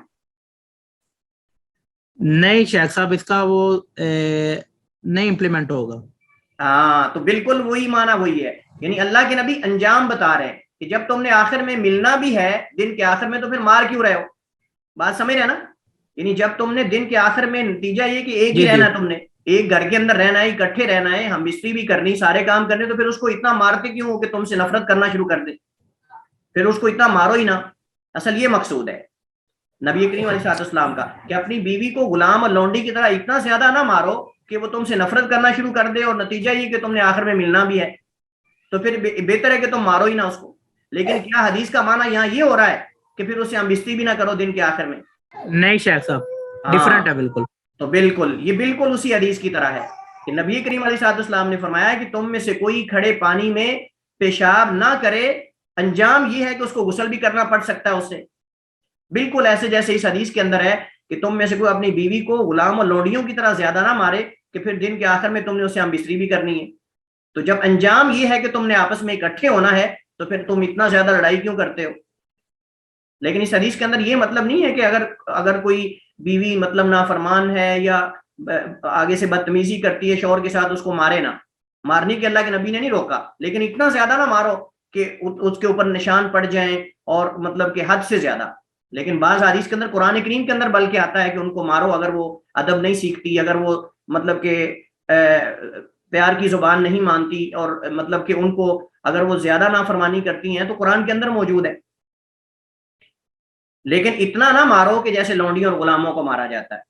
نہیں شیخ صاحب, اس کا وہ نہیں امپلیمنٹ ہوگا. ہاں تو بالکل وہی معنی وہی ہے, یعنی اللہ کے نبی انجام بتا رہے ہیں کہ جب تم نے آخر میں ملنا بھی ہے دن کے آخر میں تو پھر مار کیوں رہے ہو. بات سمجھ رہے نا, یعنی جب تم نے دن کے آخر میں نتیجہ یہ کہ ایک ہی رہنا, تم نے ایک گھر کے اندر رہنا ہے, اکٹھے رہنا ہے, ہم بستری بھی کرنی, سارے کام کرنے, تو پھر اس کو اتنا مارتے کیوں ہو کہ تم سے نفرت کرنا شروع کر دے؟ پھر اس کو اتنا مارو ہی نہ. اصل یہ مقصود ہے نبی کریم علیہ السلام کا کہ اپنی بیوی کو غلام اور لونڈی کی طرح اتنا زیادہ نہ مارو کہ وہ تم سے نفرت کرنا شروع کر دے, اور نتیجہ یہ کہ تم نے آخر میں ملنا بھی ہے تو پھر بہتر ہے کہ تم مارو ہی نہ اس کو. لیکن کیا حدیث کا معنی یہاں یہ ہو رہا ہے کہ پھر اسے ہم بستری بھی نہ کرو دن کے آخر میں؟ نہیں شیخ صاحب, ڈیفرنٹ ہے بالکل. تو بالکل یہ بالکل اسی حدیث کی طرح ہے کہ نبی کریم علیہ السلام نے فرمایا کہ تم میں سے کوئی کھڑے پانی میں پیشاب نہ کرے, انجام یہ ہے کہ اس کو غسل بھی کرنا پڑ سکتا ہے اس سے, بالکل ایسے جیسے اس حدیث کے اندر ہے کہ تم میں سے کوئی اپنی بیوی کو غلام اور لونڈیوں کی طرح زیادہ نہ مارے کہ پھر دن کے آخر میں تم نے اسے ہم بستری بھی کرنی ہے. تو جب انجام یہ ہے کہ تم نے آپس میں اکٹھے ہونا ہے تو پھر تم اتنا زیادہ لڑائی کیوں کرتے ہو؟ لیکن اس حدیث کے اندر یہ مطلب نہیں ہے کہ اگر کوئی بیوی مطلب نافرمان ہے یا آگے سے بدتمیزی کرتی ہے شوہر کے ساتھ اس کو مارے نہ. مارنے کے اللہ کے نبی نے نہیں روکا, لیکن اتنا زیادہ نہ مارو کہ اس کے اوپر نشان پڑ جائیں اور مطلب کہ حد سے زیادہ. لیکن بعض حدیث کے اندر قرآن کریم کے اندر بلکہ آتا ہے کہ ان کو مارو اگر وہ ادب نہیں سیکھتی, اگر وہ مطلب کہ پیار کی زبان نہیں مانتی, اور مطلب کہ ان کو اگر وہ زیادہ نافرمانی کرتی ہیں تو قرآن کے اندر موجود ہے. لیکن اتنا نہ مارو کہ جیسے لونڈیوں اور غلاموں کو مارا جاتا ہے.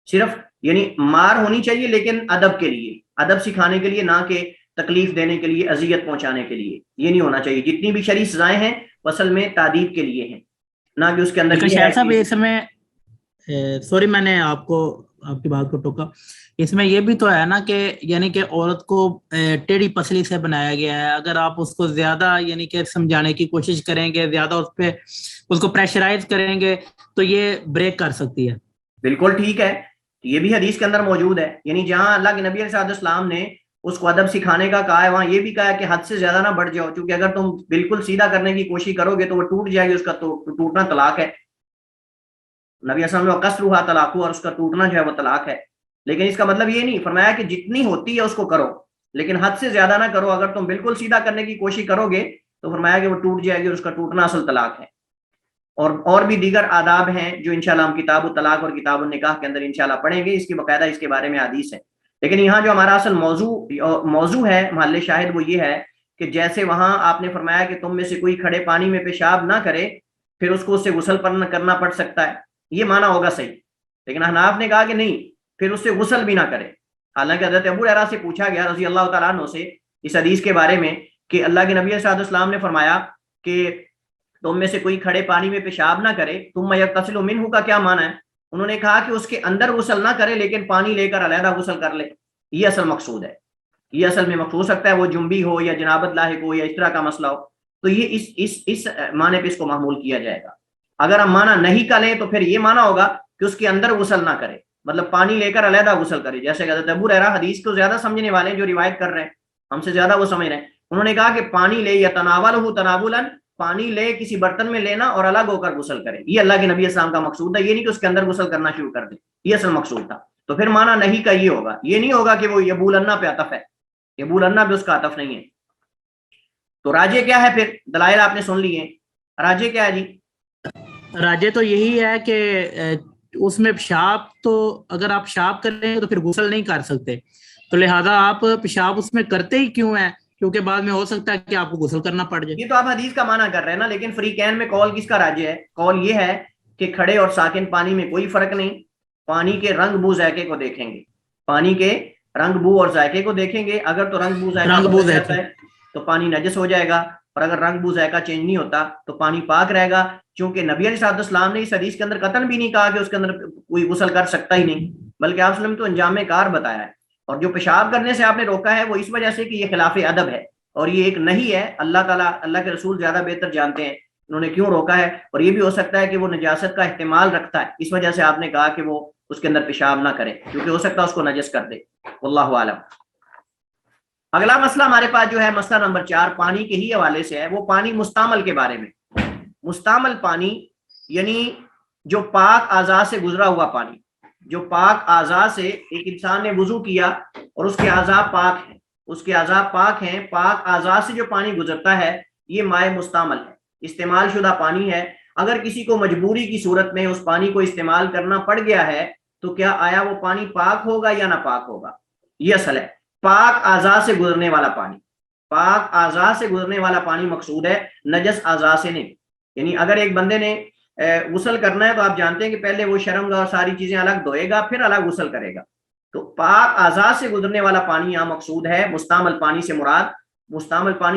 صرف یعنی مار ہونی چاہیے لیکن ادب کے لیے, ادب سکھانے کے لیے, نہ کہ تکلیف دینے کے لیے, اذیت پہنچانے کے لیے. یہ نہیں ہونا چاہیے. جتنی بھی شرعی سزائیں ہیں اصل میں تعدیب کے لیے ہیں, نہ کہ اس کے اندر. شیخ صاحب اس میں سوری میں نے آپ کو آپ کی بات کو ٹوکا. اس میں یہ بھی تو ہے نا کہ یعنی کہ عورت کو ٹیڑھی پسلی سے بنایا گیا ہے. اگر آپ اس کو زیادہ یعنی کہ سمجھانے کی کوشش کریں گے, زیادہ اس کو پریشرائز کریں گے تو یہ بریک کر سکتی ہے. بالکل ٹھیک ہے, یہ بھی حدیث کے اندر موجود ہے. یعنی جہاں اللہ کے نبی علیہ السلام نے اس کو ادب سکھانے کا کہا ہے, وہاں یہ بھی کہا ہے کہ حد سے زیادہ نہ بڑھ جاؤ, کیونکہ اگر تم بالکل سیدھا کرنے کی کوشش کرو گے تو وہ ٹوٹ جائے گی, اس کا ٹوٹنا طلاق ہے. نبی صلی اللہ علیہ وسلم قصرھا طلاق, اور اس کا ٹوٹنا جو ہے وہ طلاق ہے. لیکن اس کا مطلب یہ نہیں فرمایا کہ جتنی ہوتی ہے اس کو کرو, لیکن حد سے زیادہ نہ کرو. اگر تم بالکل سیدھا کرنے کی کوشش کرو گے تو فرمایا کہ وہ ٹوٹ جائے گی, اور اس کا ٹوٹنا اصل طلاق ہے. اور بھی دیگر آداب ہیں جو انشاءاللہ ہم کتاب الطلاق اور کتاب النکاح کے اندر انشاءاللہ پڑھیں گے, اس کی باقاعدہ اس کے بارے میں حدیث ہے. لیکن یہاں جو ہمارا اصل موضوع ہے, محل شاہد, وہ یہ ہے کہ جیسے وہاں آپ نے فرمایا کہ تم میں سے کوئی کھڑے پانی میں پیشاب نہ کرے پھر اس کو اس سے غسل کرنا پڑ سکتا ہے, یہ معنی ہوگا صحیح. لیکن حناف نے کہا کہ نہیں, پھر اس سے غسل بھی نہ کرے. حالانکہ حضرت ابو ہریرہ سے پوچھا گیا رضی اللہ تعالیٰ عنہ سے اس حدیث کے بارے میں کہ اللہ کے نبی صلی اللہ علیہ وسلم نے فرمایا کہ تم میں سے کوئی کھڑے پانی میں پیشاب نہ کرے, تم یغتسل منہ کا کیا معنی ہے؟ انہوں نے کہا کہ اس کے اندر غسل نہ کرے لیکن پانی لے کر علیحدہ غسل کر لے. یہ اصل مقصود ہے. یہ اصل میں مقصود ہو سکتا ہے وہ جنبی ہو یا جنابت لاحق ہو یا اس طرح کا مسئلہ ہو, تو یہ اس معنی پہ اس کو محمول کیا جائے گا. اگر ہم معنی نہیں کا لیں تو پھر یہ معنی ہوگا کہ اس کے اندر غسل نہ کرے, مطلب پانی لے کر علیحدہ غسل کرے. جیسے کہ حضرت ابو ہریرہ حدیث کو زیادہ سمجھنے والے ہیں, جو روایت کر رہے ہیں ہم سے زیادہ وہ سمجھ رہے ہیں, انہوں نے کہا کہ پانی لے یا تناولہ تناولا, پانی لے کسی برتن میں لینا اور الگ ہو کر غسل کرے. یہ اللہ کے نبی اسلام کا مقصود ہے, یہ نہیں کہ اس کے اندر غسل کرنا شروع کر دے, یہ اصل مقصود تھا. تو پھر معنی نہیں کا یہ ہوگا, یہ نہیں ہوگا کہ وہ یبولنا پہ عطف ہے, یبولنا پہ اس کا عطف نہیں ہے. تو راجے کیا ہے؟ پھر دلائل آپ نے سن لیے, راجے کیا ہے جی؟ راجے تو یہی ہے کہ اس میں پیشاب, تو اگر آپ پیشاب کر رہے ہیں تو پھر غسل نہیں کر سکتے, تو لہذا آپ پیشاب اس میں کرتے ہی کیوں ہیں؟ کیونکہ بعد میں ہو سکتا ہے کہ آپ کو غسل کرنا پڑ جائے. یہ تو آپ حدیث کا معنی کر رہے ہیں نا, لیکن فریقین میں قول کس کا راجے ہے؟ قول یہ ہے کہ کھڑے اور ساکن پانی میں کوئی فرق نہیں, پانی کے رنگ بو ذائقے کو دیکھیں گے, پانی کے رنگ بو اور ذائقے کو دیکھیں گے. اگر تو رنگ بو ذائقہ ہے تو پانی نجس ہو جائے گا, اور اگر رنگ بو ذائقہ چینج نہیں ہوتا تو پانی پاک رہے گا. چونکہ نبی علیہ السلام نے اس حدیث کے اندر قطعاً بھی نہیں کہا کہ اس کے اندر کوئی غسل کر سکتا ہی نہیں, بلکہ آپ وسلم تو انجام کار بتایا ہے. اور جو پیشاب کرنے سے آپ نے روکا ہے وہ اس وجہ سے کہ یہ خلاف ادب ہے اور یہ ایک نہیں ہے. اللہ تعالیٰ, اللہ کے رسول زیادہ بہتر جانتے ہیں انہوں نے کیوں روکا ہے, اور یہ بھی ہو سکتا ہے کہ وہ نجاست کا احتمال رکھتا ہے, اس وجہ سے آپ نے کہا کہ وہ اس کے اندر پیشاب نہ کرے, کیونکہ ہو سکتا ہے اس کو نجس کر دے. واللہ عالم. اگلا مسئلہ ہمارے پاس جو ہے مسئلہ نمبر 4 پانی کے ہی حوالے سے ہے, وہ پانی مستعمل کے بارے میں. مستعمل پانی یعنی جو پاک اعضاء سے گزرا ہوا پانی, جو پاک اعضاء سے ایک انسان نے وضو کیا اور اس کے اعضاء پاک ہیں, اس کے اعضاء پاک ہیں, پاک اعضاء سے جو پانی گزرتا ہے یہ مائع مستعمل ہے, استعمال شدہ پانی ہے. اگر کسی کو مجبوری کی صورت میں اس پانی کو استعمال کرنا پڑ گیا ہے تو کیا آیا وہ پانی پاک ہوگا یا نہ پاک ہوگا؟ یہ اصل ہے. پاک اعضاء سے گزرنے والا پانی, پاک اعضاء سے گزرنے والا پانی مقصود ہے, نجس اعضاء سے نہیں. یعنی اگر ایک بندے نے غسل کرنا ہے تو آپ جانتے ہیں کہ پہلے وہ شرم اور ساری چیزیں الگ دھوئے گا پھر الگ غسل کرے گا. تو پاک اعضاء سے گزرنے والا پانی یہاں مقصود ہے. مستعمل پانی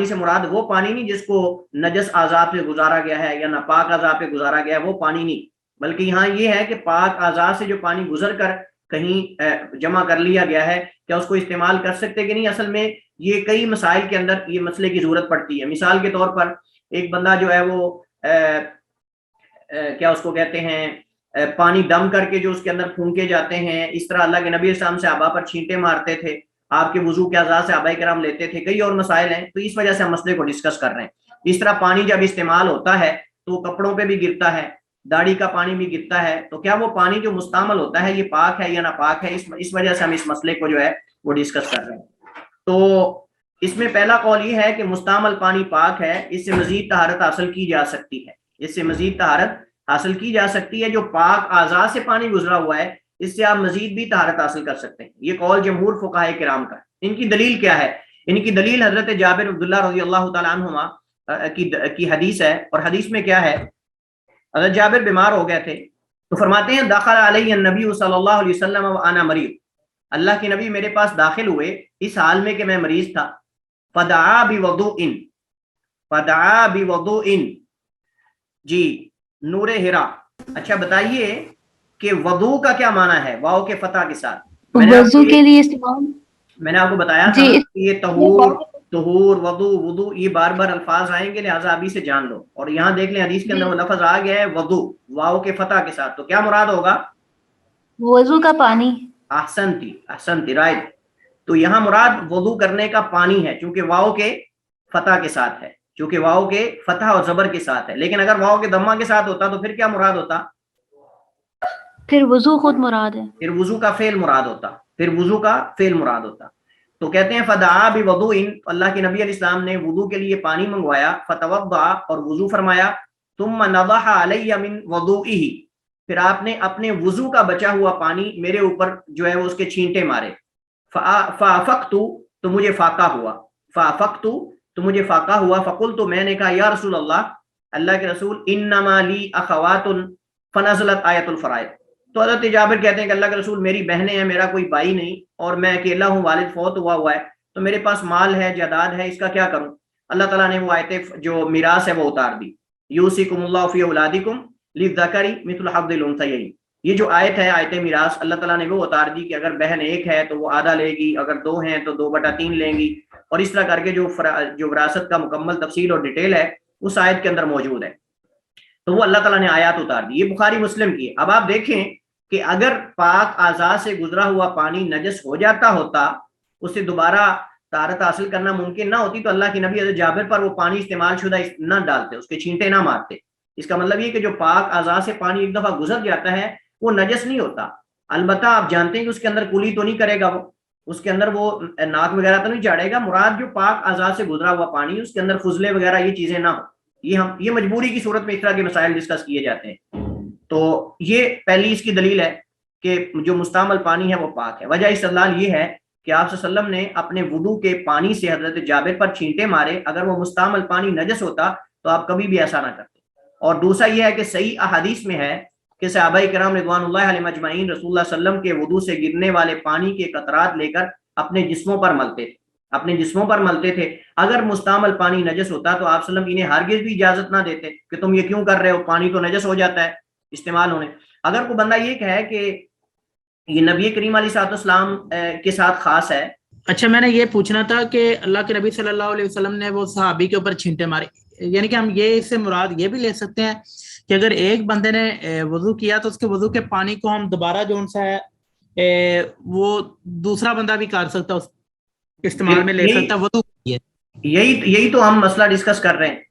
سے مراد وہ پانی نہیں جس کو نجس اعضاء پہ گزارا گیا ہے یا ناپاک اعضاء پہ گزارا گیا ہے, وہ پانی نہیں, بلکہ یہاں یہ ہے کہ پاک اعضاء سے جو پانی گزر کر کہیں جمع کر لیا گیا ہے کیا اس کو استعمال کر سکتے کہ نہیں. اصل میں یہ کئی مسائل کے اندر یہ مسئلے کی ضرورت پڑتی ہے. مثال کے طور پر ایک بندہ جو ہے وہ کیا اس کو کہتے ہیں پانی دم کر کے جو اس کے اندر پھونکے جاتے ہیں, اس طرح اللہ کے نبی السلام صحابہ پر چھینٹے مارتے تھے, آپ کے وضو کے اعضاء سے صحابہ کرام لیتے تھے, کئی اور مسائل ہیں. تو اس وجہ سے ہم مسئلے کو ڈسکس کر رہے ہیں. اس طرح پانی جب استعمال ہوتا ہے تو کپڑوں پہ بھی گرتا ہے, داڑھی کا پانی بھی گرتا ہے, تو کیا وہ پانی جو مستعمل ہوتا ہے یہ پاک ہے یا نہ پاک ہے؟ اس وجہ سے ہم اس مسئلے کو جو ہے وہ ڈسکس کر رہے ہیں. تو اس میں پہلا قول یہ ہے کہ مستعمل پانی پاک ہے, اس سے مزید طہارت حاصل کی جا سکتی ہے, اس سے مزید طہارت حاصل کی جا سکتی ہے. جو پاک اعضاء سے پانی گزرا ہوا ہے اس سے آپ مزید بھی طہارت حاصل کر سکتے ہیں. یہ قول جمہور فقہاء کرام کا ہے. ان کی دلیل کیا ہے؟ ان کی دلیل حضرت جابر عبداللہ رضی اللہ تعالیٰ عنہما کی حدیث ہے. اور حدیث میں کیا ہے؟ حضرت جابر بیمار ہو گئے تھے تو فرماتے ہیں دخل علیہ النبی صلی اللہ علیہ وسلم وانا مریض, اللہ کے نبی میرے پاس داخل ہوئے اس حال میں کہ میں مریض تھا. فدعا بوضوء, جی نور ہرا. اچھا بتائیے کہ وضو کا کیا معنی ہے واو کے فتح کے ساتھ. وضو کے لیے استعمال. میں نے آپ کو بتایا تھا کہ یہ طہور وضو وضو یہ بار بار الفاظ آئیں گے, لہٰذا ابھی سے جان لو. اور یہاں دیکھ لیں حدیث کے اندر وہ لفظ آ گیا ہے وضو واو کے فتح کے ساتھ, تو کیا مراد ہوگا؟ وضو کا پانی. احسنتی رائٹ. تو یہاں مراد وضو کرنے کا پانی ہے چونکہ واو کے فتح کے ساتھ ہے, چونکہ واو کے فتح اور زبر کے ساتھ ہے. لیکن اگر واو کے ضمہ کے ساتھ ہوتا تو پھر کیا مراد ہوتا؟ پھر وضو خود مراد ہے, پھر وضو کا فعل مراد ہوتا, پھر وضو کا فعل مراد ہوتا. تو کہتے ہیں فدعا بوضوء, اللہ کے نبی علیہ السلام نے وضو کے لیے پانی منگوایا, فتوضا اور وضو فرمایا, ثم نضح علی من وضوئہ, پھر آپ نے اپنے وضو کا بچا ہوا پانی میرے اوپر جو ہے وہ اس کے چھینٹے مارے. فافقت تو مجھے فاقہ ہوا, فافقت تو مجھے فاقہ ہوا, فقلت میں نے کہا یا رسول اللہ, اللہ کے رسول, انما لی اخوات فنزلت آیت الفرائض. تو حضرت جابر کہتے ہیں کہ اللہ کے رسول میری بہنیں ہیں, میرا کوئی بھائی نہیں, اور میں اکیلا ہوں, والد فوت ہوا ہے, تو میرے پاس مال ہے, جائیداد ہے, اس کا کیا کروں؟ اللہ تعالیٰ نے وہ آیت جو میراث ہے وہ اتار دی, یوصیکم اللہ فی اولادکم للذکر مثل حظ الانثیین. یہ جو آیت ہے آیت میراث, اللہ تعالیٰ نے وہ اتار دی کہ اگر بہن ایک ہے تو وہ آدھا لے گی, اگر دو ہیں تو 2/3 لیں گی, اور اس طرح کر کے جو وراثت کا مکمل تفصیل اور ڈیٹیل ہے اس آیت کے اندر موجود ہے. تو وہ اللہ تعالیٰ نے آیات اتار دی. یہ بخاری مسلم کی ہے. اب آپ دیکھیں کہ اگر پاک اعضاء سے گزرا ہوا پانی نجس ہو جاتا ہوتا, اسے دوبارہ طہارت حاصل کرنا ممکن نہ ہوتی, تو اللہ کے نبی حضرت جابر پر وہ پانی استعمال شدہ نہ ڈالتے, اس کے چھینٹے نہ مارتے. اس کا مطلب یہ کہ جو پاک اعضاء سے پانی ایک دفعہ گزر جاتا ہے وہ نجس نہیں ہوتا. البتہ آپ جانتے ہیں کہ اس کے اندر کلی تو نہیں کرے گا, وہ اس کے اندر وہ ناک وغیرہ تو نہیں چاڑے گا. مراد جو پاک اعضاء سے گزرا ہوا پانی, اس کے اندر فضلے وغیرہ یہ چیزیں نہ ہو. یہ مجبوری کی صورت میں اس طرح کے مسائل ڈسکس کیے جاتے ہیں. تو یہ پہلی اس کی دلیل ہے کہ جو مستعمل پانی ہے وہ پاک ہے. وجہ استدلال یہ ہے کہ آپ صلی اللہ علیہ وسلم نے اپنے وضو کے پانی سے حضرت جابر پر چھینٹے مارے. اگر وہ مستعمل پانی نجس ہوتا تو آپ کبھی بھی ایسا نہ کرتے. اور دوسرا یہ ہے کہ صحیح احادیث میں ہے کہ صحابہ کرام رضوان اللہ علیہم اجمعین رسول اللہ صلی اللہ علیہ وسلم کے وضو سے گرنے والے پانی کے قطرات لے کر اپنے جسموں پر ملتے تھے. اگر مستعمل پانی نجس ہوتا تو آپ صلی اللہ علیہ وسلم انہیں ہرگز بھی اجازت نہ دیتے کہ تم یہ کیوں کر رہے ہو, پانی تو نجس ہو جاتا ہے استعمال ہونے. اگر کوئی بندہ یہ کہے کہ یہ نبی کریم علیہ السلام کے ساتھ خاص ہے. اچھا, میں نے یہ پوچھنا تھا کہ اللہ کے نبی صلی اللہ علیہ وسلم نے وہ صحابی کے اوپر چھینٹے مارے, یعنی کہ ہم یہ اس سے مراد یہ بھی لے سکتے ہیں کہ اگر ایک بندے نے وضو کیا تو اس کے وضو کے پانی کو ہم دوبارہ جو سا ہے وہ دوسرا بندہ بھی کر سکتا, اس استعمال میں لے سکتا وضو. یہی تو ہم مسئلہ ڈسکس کر رہے ہیں.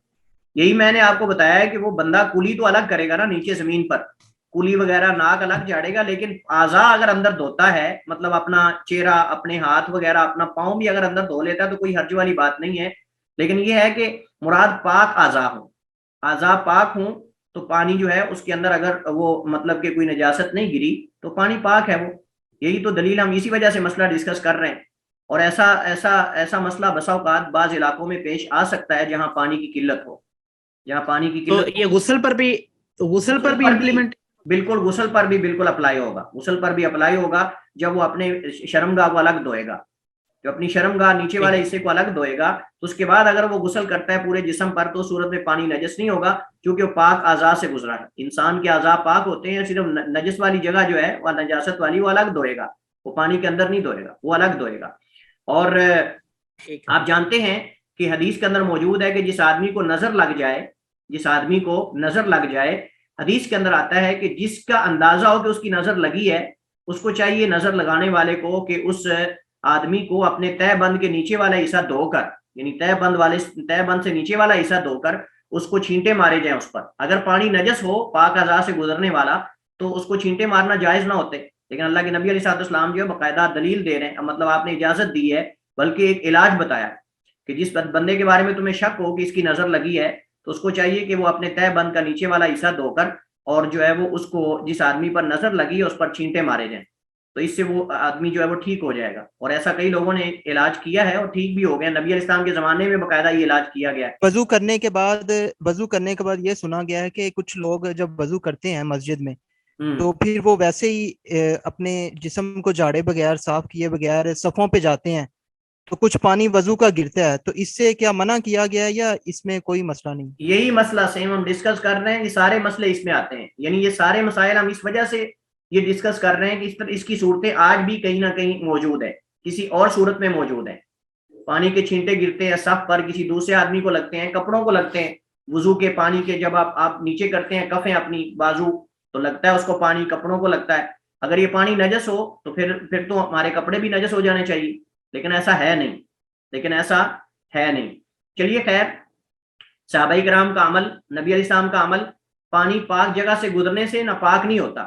یہی میں نے آپ کو بتایا ہے کہ وہ بندہ کلی تو الگ کرے گا نا, نیچے زمین پر کلی وغیرہ ناک الگ جھاڑے گا, لیکن اعضاء اگر اندر دھوتا ہے, مطلب اپنا چہرہ, اپنے ہاتھ وغیرہ, اپنا پاؤں بھی اگر اندر دھو لیتا ہے تو کوئی حرج والی بات نہیں ہے. لیکن یہ ہے کہ مراد پاک اعضاء ہوں, اعضاء پاک ہوں تو پانی جو ہے اس کے اندر اگر وہ مطلب کہ کوئی نجاست نہیں گری تو پانی پاک ہے وہ. یہی تو دلیل, ہم اسی وجہ سے مسئلہ ڈسکس کر رہے ہیں. اور ایسا مسئلہ بسا اوقات بعض علاقوں میں پیش آ سکتا ہے جہاں پانی کی قلت ہو, تو یہ غسل پر بھی امپلیمنٹ, بالکل غسل پر بھی بالکل اپلائی ہوگا. جب وہ اپنے شرمگاہ کو الگ دھوئے گا, جو اپنی شرمگاہ نیچے والے حصے کو الگ دھوئے گا, تو اس کے بعد اگر وہ غسل کرتا ہے پورے جسم پر تو صورت میں پانی نجس نہیں ہوگا, کیونکہ وہ پاک اعضاء سے گزرا ہے. انسان کے اعضاء پاک ہوتے ہیں, صرف نجس والی جگہ جو ہے وہ نجاست والی وہ الگ دھوئے گا, وہ پانی کے اندر نہیں دھوئے گا, وہ الگ دھوئے گا. اور آپ جانتے ہیں کہ حدیث کے اندر موجود ہے کہ جس آدمی کو نظر لگ جائے, حدیث کے اندر آتا ہے کہ جس کا اندازہ ہو کہ اس کی نظر لگی ہے, اس کو چاہیے نظر لگانے والے کو کہ اس آدمی کو اپنے تہ بند کے نیچے والا حصہ دھو کر, یعنی تہ بند سے نیچے والا حصہ دھو کر اس کو چھینٹے مارے جائیں اس پر. اگر پانی نجس ہو پاک اعضاء سے گزرنے والا تو اس کو چھینٹے مارنا جائز نہ ہوتے. لیکن اللہ کے نبی علیہ السلام جو ہے باقاعدہ دلیل دے رہے ہیں, مطلب آپ نے اجازت دی ہے, بلکہ ایک علاج بتایا کہ جس بندے کے بارے میں تمہیں شک ہو کہ اس کی نظر لگی ہے تو اس کو چاہیے کہ وہ اپنے تہ بند کا نیچے والا حصہ دھو کر اور جو ہے وہ اس کو جس آدمی پر نظر لگی ہے اس پر چھینٹے مارے جائیں, تو اس سے وہ آدمی جو ہے وہ ٹھیک ہو جائے گا. اور ایسا کئی لوگوں نے علاج کیا ہے اور ٹھیک بھی ہو گئے. نبی علیہ السلام کے زمانے میں باقاعدہ یہ علاج کیا گیا ہے. وضو کرنے کے بعد یہ سنا گیا ہے کہ کچھ لوگ جب وضو کرتے ہیں مسجد میں تو پھر وہ ویسے ہی اپنے جسم کو جھاڑے بغیر, صاف کیے بغیر صفوں پہ جاتے ہیں, تو کچھ پانی وضو کا گرتا ہے, تو اس سے کیا منع کیا گیا ہے یا اس میں کوئی مسئلہ نہیں؟ یہی مسئلہ سیم ہم ڈسکس کر رہے ہیں, یہ سارے مسئلے اس میں آتے ہیں. یعنی یہ سارے مسائل ہم اس وجہ سے یہ ڈسکس کر رہے ہیں کہ اس کی صورتیں آج بھی کہیں نہ کہیں موجود ہے، کسی اور صورت میں موجود ہیں. پانی کے چھینٹے گرتے ہیں صف پر، کسی دوسرے آدمی کو لگتے ہیں، کپڑوں کو لگتے ہیں. وضو کے پانی کے جب آپ نیچے کرتے ہیں کفیں اپنی بازو تو لگتا ہے اس کو پانی، کپڑوں کو لگتا ہے. اگر یہ پانی نجس ہو تو پھر تو ہمارے کپڑے بھی نجس ہو جانے چاہیے، لیکن ایسا ہے نہیں. چلیے خیر، صحابہ کرام کا عمل، نبی علیہ السلام کا عمل پانی پاک جگہ سے گزرنے سے ناپاک نہیں ہوتا.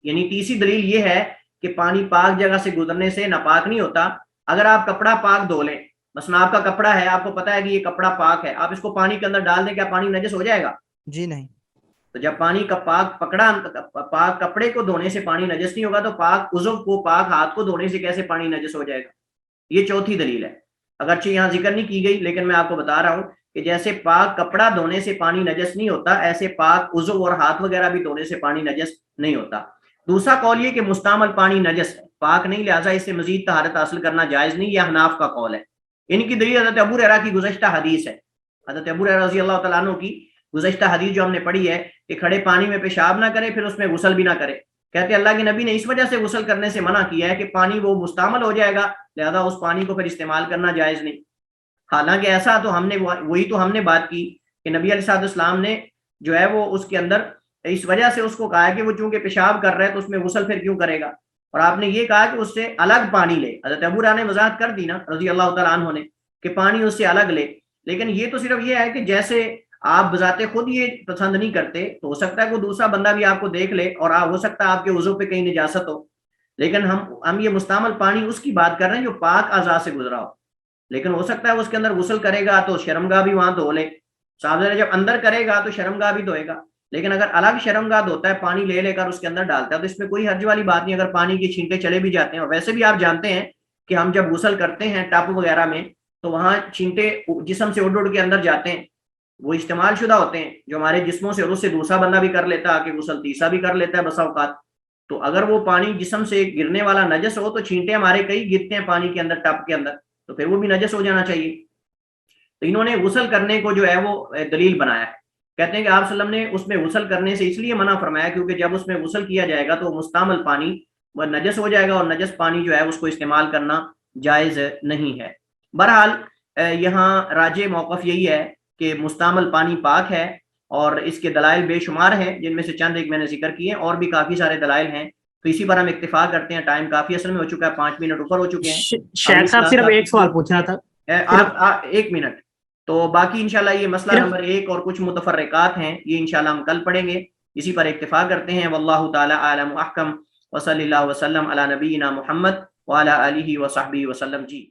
یعنی تیسری دلیل یہ ہے کہ پانی پاک جگہ سے گزرنے سے ناپاک نہیں ہوتا. اگر آپ کپڑا پاک دھو لیں، مثلا آپ کا کپڑا ہے، آپ کو پتا ہے کہ یہ کپڑا پاک ہے، آپ اس کو پانی کے اندر ڈال دیں، کیا پانی نجس ہو جائے گا؟ جی نہیں. تو جب پانی کا پاک کپڑے کو دھونے سے پانی نجس نہیں ہوگا تو پاک عضو کو، پاک ہاتھ کو دھونے سے کیسے پانی نجس ہو جائے گا؟ یہ چوتھی دلیل ہے. اگرچہ یہاں ذکر نہیں کی گئی لیکن میں آپ کو بتا رہا ہوں کہ جیسے پاک کپڑا دھونے سے پانی نجس نہیں ہوتا، ایسے پاک عضو اور ہاتھ وغیرہ بھی دھونے سے پانی نجس نہیں ہوتا. دوسرا قول یہ کہ مستعمل پانی نجس ہے، پاک نہیں، لہٰذا اس سے مزید طہارت حاصل کرنا جائز نہیں. یہ حناف کا قول ہے. ان کی دلیل حضرت ابو ہریرہ کی گزشتہ حدیث ہے. حضرت ابو ہریرہ رضی اللہ تعالیٰ عنہ کی گزشتہ حدیث جو ہم نے پڑھی ہے کہ کھڑے پانی میں پیشاب نہ کرے پھر اس میں غسل بھی نہ کرے. کہتے اللہ کے نبی نے اس وجہ سے غسل کرنے سے منع کیا ہے کہ پانی وہ مستعمل ہو جائے گا، لہذا اس پانی کو پھر استعمال کرنا جائز نہیں. حالانکہ ایسا تو ہم نے بات کی کہ نبی علیہ السلام نے جو ہے وہ اس کے اندر اس وجہ سے اس کو کہا کہ وہ چونکہ پیشاب کر رہا ہے تو اس میں غسل پھر کیوں کرے گا، اور آپ نے یہ کہا کہ اس سے الگ پانی لے. حضرت ابو ہریرہ نے وضاحت کر دی نا رضی اللہ تعالیٰ عنہ نے کہ پانی اس سے الگ لے. لیکن یہ تو صرف یہ ہے کہ جیسے آپ بذات خود یہ پسند نہیں کرتے تو ہو سکتا ہے کوئی دوسرا بندہ بھی آپ کو دیکھ لے اور ہو سکتا ہے آپ کے وضو پہ کہیں نجاست ہو، لیکن ہم یہ مستعمل پانی اس کی بات کر رہے ہیں جو پاک اعضاء سے گزرا ہو. لیکن ہو سکتا ہے وہ اس کے اندر غسل کرے گا تو شرمگاہ بھی وہاں دھو لے، صاحب جب اندر کرے گا تو شرمگاہ بھی دھوئے گا. لیکن اگر الگ شرمگاہ دھوتا ہے، پانی لے کر اس کے اندر ڈالتا ہے تو اس میں کوئی حرج والی بات نہیں اگر پانی کے چھینٹے چلے بھی جاتے ہیں. اور ویسے بھی آپ جانتے ہیں کہ ہم جب غسل کرتے ہیں ٹب وغیرہ میں تو وہاں چھینٹے جسم سے اڑ کے اندر جاتے ہیں، وہ استعمال شدہ ہوتے ہیں جو ہمارے جسموں سے، اور اس سے دوسرا بندہ بھی کر لیتا ہے، کہ غسل تیسرا بھی کر لیتا ہے بسا اوقات. تو اگر وہ پانی جسم سے گرنے والا نجس ہو تو چھینٹے ہمارے کئی گرتے ہیں پانی کے اندر، ٹب کے اندر، تو پھر وہ بھی نجس ہو جانا چاہیے. تو انہوں نے غسل کرنے کو جو ہے وہ دلیل بنایا ہے. کہتے ہیں کہ آپ صلی اللہ علیہ وسلم نے اس میں غسل کرنے سے اس لیے منع فرمایا کیونکہ جب اس میں غسل کیا جائے گا تو مستعمل پانی وہ نجس ہو جائے گا، اور نجس پانی جو ہے اس کو استعمال کرنا جائز نہیں ہے. بہرحال یہاں راجح موقف یہی ہے کہ مستعمل پانی پاک ہے، اور اس کے دلائل بے شمار ہیں جن میں سے چند ایک میں نے ذکر کیے، اور بھی کافی سارے دلائل ہیں. تو اسی پر ہم اکتفا کرتے ہیں، ٹائم کافی اصل میں ہو چکا ہے، 5 منٹ اوپر ہو چکے ہیں. شیخ صاحب صرف ایک سوال پوچھنا تھا. آپ 1 منٹ. تو باقی انشاءاللہ یہ مسئلہ نمبر 1 اور کچھ متفرقات ہیں، یہ انشاءاللہ ہم کل پڑھیں گے. اسی پر اکتفا کرتے ہیں. واللہ تعالی اعلم و احکم، وصلی اللہ وسلم علی نبینا محمد وعلی آلہ وصحبہ وسلم. جی